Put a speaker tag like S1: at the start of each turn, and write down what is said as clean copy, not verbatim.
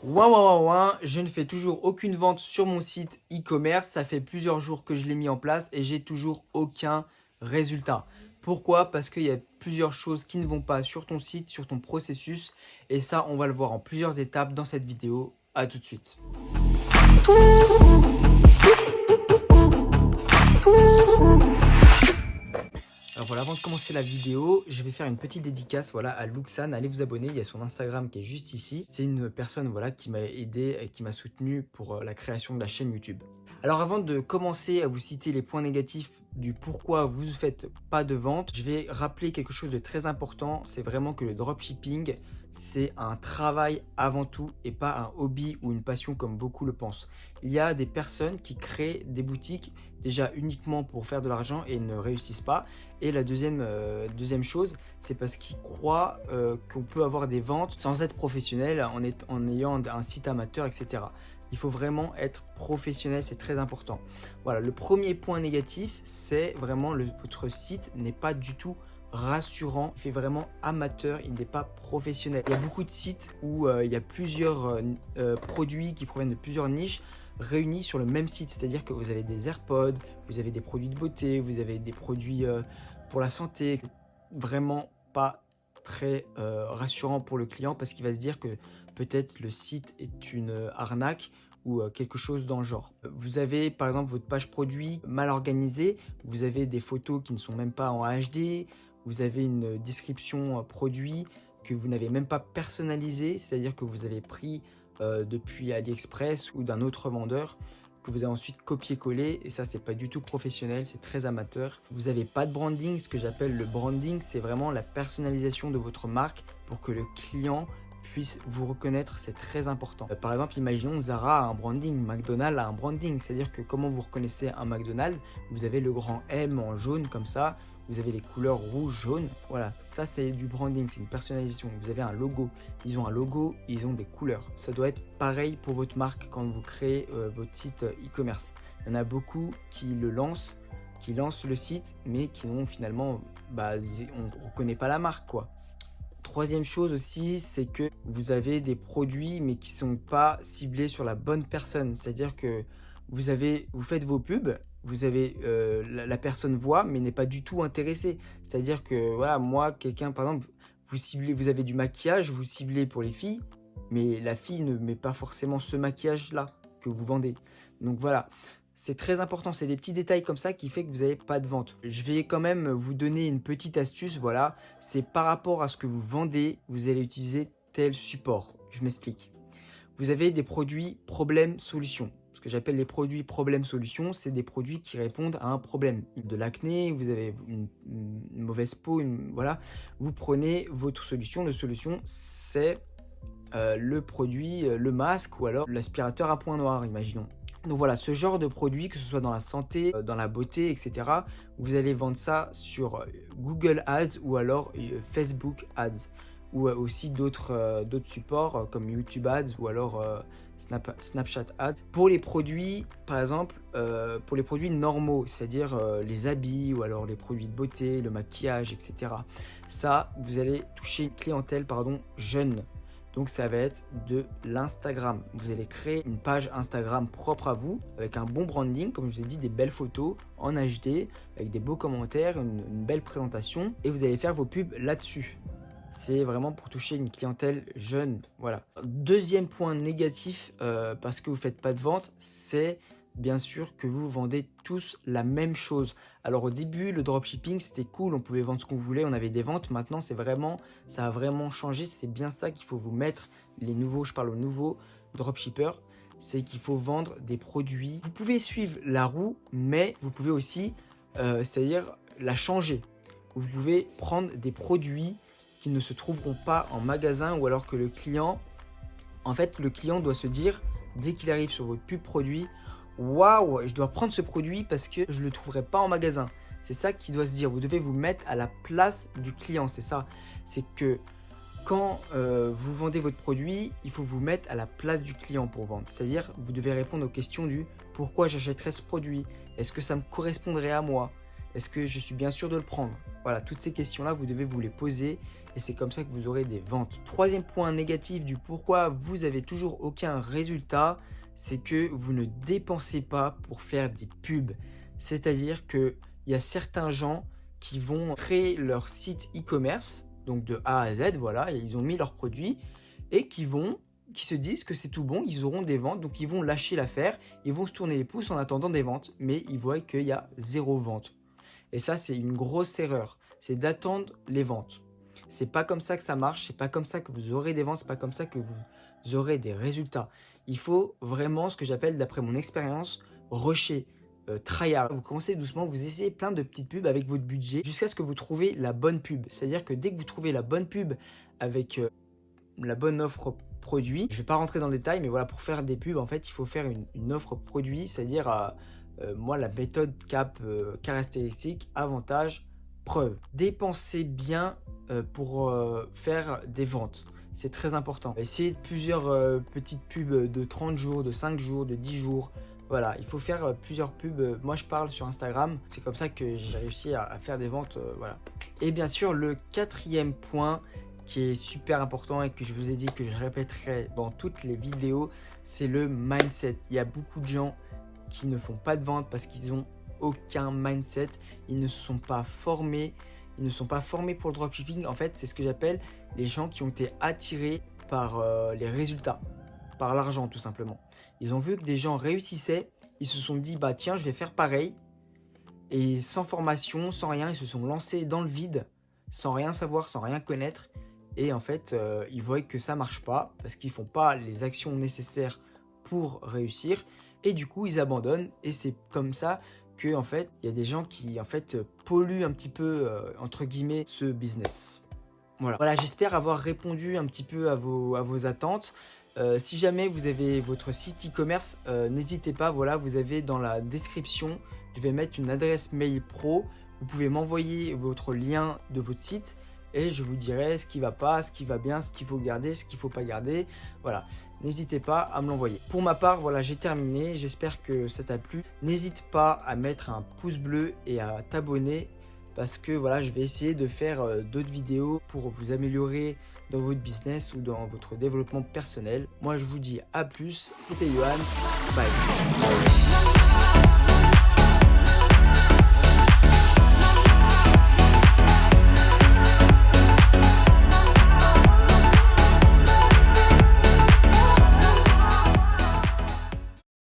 S1: Ouin, je ne fais toujours aucune vente sur mon site e-commerce. Ça fait plusieurs jours que je l'ai mis en place et j'ai toujours aucun résultat. Pourquoi? Parce qu'il y a plusieurs choses qui ne vont pas sur ton site, sur ton processus. Et ça, on va le voir en plusieurs étapes dans cette vidéo. À tout de suite. Alors voilà, avant de commencer la vidéo, je vais faire une petite dédicace voilà, à Luxan. Allez vous abonner, il y a son Instagram qui est juste ici. C'est une personne voilà, qui m'a aidé et qui m'a soutenu pour la création de la chaîne YouTube. Alors avant de commencer à vous citer les points négatifs du pourquoi vous ne faites pas de vente, je vais rappeler quelque chose de très important. C'est vraiment que le dropshipping, c'est un travail avant tout et pas un hobby ou une passion comme beaucoup le pensent. Il y a des personnes qui créent des boutiques déjà uniquement pour faire de l'argent et ne réussissent pas. Et la deuxième chose, c'est parce qu'ils croient qu'on peut avoir des ventes sans être professionnel, en ayant un site amateur, etc. Il faut vraiment être professionnel, c'est très important. Voilà, le premier point négatif, c'est vraiment votre site n'est pas du tout rassurant, il fait vraiment amateur, il n'est pas professionnel. Il y a beaucoup de sites où il y a plusieurs produits qui proviennent de plusieurs niches réunis sur le même site, c'est-à-dire que vous avez des AirPods, vous avez des produits de beauté, vous avez des produits pour la santé. C'est vraiment pas très rassurant pour le client parce qu'il va se dire que peut-être le site est une arnaque ou quelque chose dans le genre. Vous avez par exemple votre page produit mal organisée, vous avez des photos qui ne sont même pas en HD, vous avez une description produit que vous n'avez même pas personnalisée, c'est-à-dire que vous avez pris depuis AliExpress ou d'un autre vendeur que vous avez ensuite copié-collé et ça c'est pas du tout professionnel, c'est très amateur. Vous n'avez pas de branding, ce que j'appelle le branding, c'est vraiment la personnalisation de votre marque pour que le client puisse vous reconnaître, c'est très important. Par exemple, imaginons Zara a un branding, McDonald's a un branding, c'est-à-dire que comment vous reconnaissez un McDonald's, vous avez le grand M en jaune comme ça, vous avez les couleurs rouge, jaune, voilà, ça c'est du branding, c'est une personnalisation. Vous avez un logo, ils ont un logo, ils ont des couleurs. Ça doit être pareil pour votre marque quand vous créez votre site e-commerce. Il y en a beaucoup qui le lancent, qui lancent le site, mais qui n'ont finalement, on ne reconnaît pas la marque quoi. Troisième chose aussi, c'est que vous avez des produits mais qui ne sont pas ciblés sur la bonne personne. C'est-à-dire que vous faites vos pubs, vous avez la personne voit mais n'est pas du tout intéressée. C'est-à-dire que voilà, moi, quelqu'un par exemple, vous avez du maquillage, vous ciblez pour les filles, mais la fille ne met pas forcément ce maquillage-là que vous vendez. Donc voilà. C'est très important, c'est des petits détails comme ça qui fait que vous n'avez pas de vente. Je vais quand même vous donner une petite astuce, voilà. C'est par rapport à ce que vous vendez, vous allez utiliser tel support. Je m'explique. Vous avez des produits problème-solution. Ce que j'appelle les produits problème-solution, c'est des produits qui répondent à un problème. De l'acné, vous avez une mauvaise peau, voilà. Vous prenez votre solution. La solution, c'est le produit, le masque ou alors l'aspirateur à point noir, imaginons. Donc voilà, ce genre de produit, que ce soit dans la santé, dans la beauté, etc., vous allez vendre ça sur Google Ads ou alors Facebook Ads ou aussi d'autres supports comme YouTube Ads ou alors Snapchat Ads. Pour les produits, par exemple, pour les produits normaux, c'est-à-dire les habits ou alors les produits de beauté, le maquillage, etc., ça, vous allez toucher une clientèle jeune. Donc ça va être de l'Instagram. Vous allez créer une page Instagram propre à vous avec un bon branding, comme je vous ai dit, des belles photos en HD avec des beaux commentaires, une belle présentation et vous allez faire vos pubs là-dessus. C'est vraiment pour toucher une clientèle jeune. Voilà. Deuxième point négatif parce que vous ne faites pas de vente, c'est bien sûr que vous vendez tous la même chose. Alors au début, le dropshipping, c'était cool, on pouvait vendre ce qu'on voulait, on avait des ventes. Maintenant, ça a vraiment changé. C'est bien ça qu'il faut vous mettre. Je parle aux nouveaux dropshippers, c'est qu'il faut vendre des produits. Vous pouvez suivre la roue, mais vous pouvez aussi, c'est-à-dire la changer. Vous pouvez prendre des produits qui ne se trouveront pas en magasin ou alors que le client doit se dire, dès qu'il arrive sur votre pub produit, waouh, je dois prendre ce produit parce que je ne le trouverai pas en magasin. C'est ça qu'il doit se dire. Vous devez vous mettre à la place du client. C'est ça. C'est que quand vous vendez votre produit, il faut vous mettre à la place du client pour vendre. C'est-à-dire, vous devez répondre aux questions du pourquoi j'achèterais ce produit. Est-ce que ça me correspondrait à moi? Est-ce que je suis bien sûr de le prendre? Voilà, toutes ces questions-là, vous devez vous les poser et c'est comme ça que vous aurez des ventes. Troisième point négatif du pourquoi vous avez toujours aucun résultat, c'est que vous ne dépensez pas pour faire des pubs. C'est-à-dire qu'il y a certains gens qui vont créer leur site e-commerce, donc de A à Z, voilà, et ils ont mis leurs produits et qui se disent que c'est tout bon, ils auront des ventes, donc ils vont lâcher l'affaire, ils vont se tourner les pouces en attendant des ventes, mais ils voient qu'il y a 0 vente. Et ça, c'est une grosse erreur, c'est d'attendre les ventes. C'est pas comme ça que ça marche, c'est pas comme ça que vous aurez des ventes, c'est pas comme ça que vous aurez des résultats. Il faut vraiment, ce que j'appelle d'après mon expérience, rusher, tryhard. Vous commencez doucement, vous essayez plein de petites pubs avec votre budget jusqu'à ce que vous trouvez la bonne pub. C'est-à-dire que dès que vous trouvez la bonne pub avec la bonne offre produit, je ne vais pas rentrer dans le détail, mais voilà, pour faire des pubs, en fait, il faut faire une offre produit, c'est-à-dire moi, la méthode CAP, caractéristiques, avantages, preuves. Dépensez bien pour faire des ventes. C'est très important. Essayez plusieurs petites pubs de 30 jours, de 5 jours, de 10 jours. Voilà, il faut faire plusieurs pubs. Moi, je parle sur Instagram. C'est comme ça que j'ai réussi à faire des ventes. Voilà. Et bien sûr, le quatrième point qui est super important et que je vous ai dit que je répéterai dans toutes les vidéos, c'est le mindset. Il y a beaucoup de gens qui ne font pas de vente parce qu'ils n'ont aucun mindset. Ils ne se sont pas formés. Ils ne sont pas formés pour le dropshipping. En fait, c'est ce que j'appelle les gens qui ont été attirés par les résultats, par l'argent tout simplement. Ils ont vu que des gens réussissaient. Ils se sont dit, bah tiens, je vais faire pareil. Et sans formation, sans rien, ils se sont lancés dans le vide, sans rien savoir, sans rien connaître. Et en fait, ils voient que ça marche pas parce qu'ils font pas les actions nécessaires pour réussir. Et du coup, ils abandonnent. Et c'est comme ça que en fait, il y a des gens qui en fait polluent un petit peu entre guillemets ce business. Voilà, j'espère avoir répondu un petit peu à vos attentes. Si jamais vous avez votre site e-commerce, n'hésitez pas. Voilà, vous avez dans la description, je vais mettre une adresse mail pro. Vous pouvez m'envoyer votre lien de votre site et je vous dirai ce qui va pas, ce qui va bien, ce qu'il faut garder, ce qu'il faut pas garder. Voilà, n'hésitez pas à me l'envoyer. Pour ma part, voilà, j'ai terminé. J'espère que ça t'a plu. N'hésite pas à mettre un pouce bleu et à t'abonner parce que voilà, je vais essayer de faire d'autres vidéos pour vous améliorer dans votre business ou dans votre développement personnel. Moi, je vous dis à plus. C'était Yohan. Bye.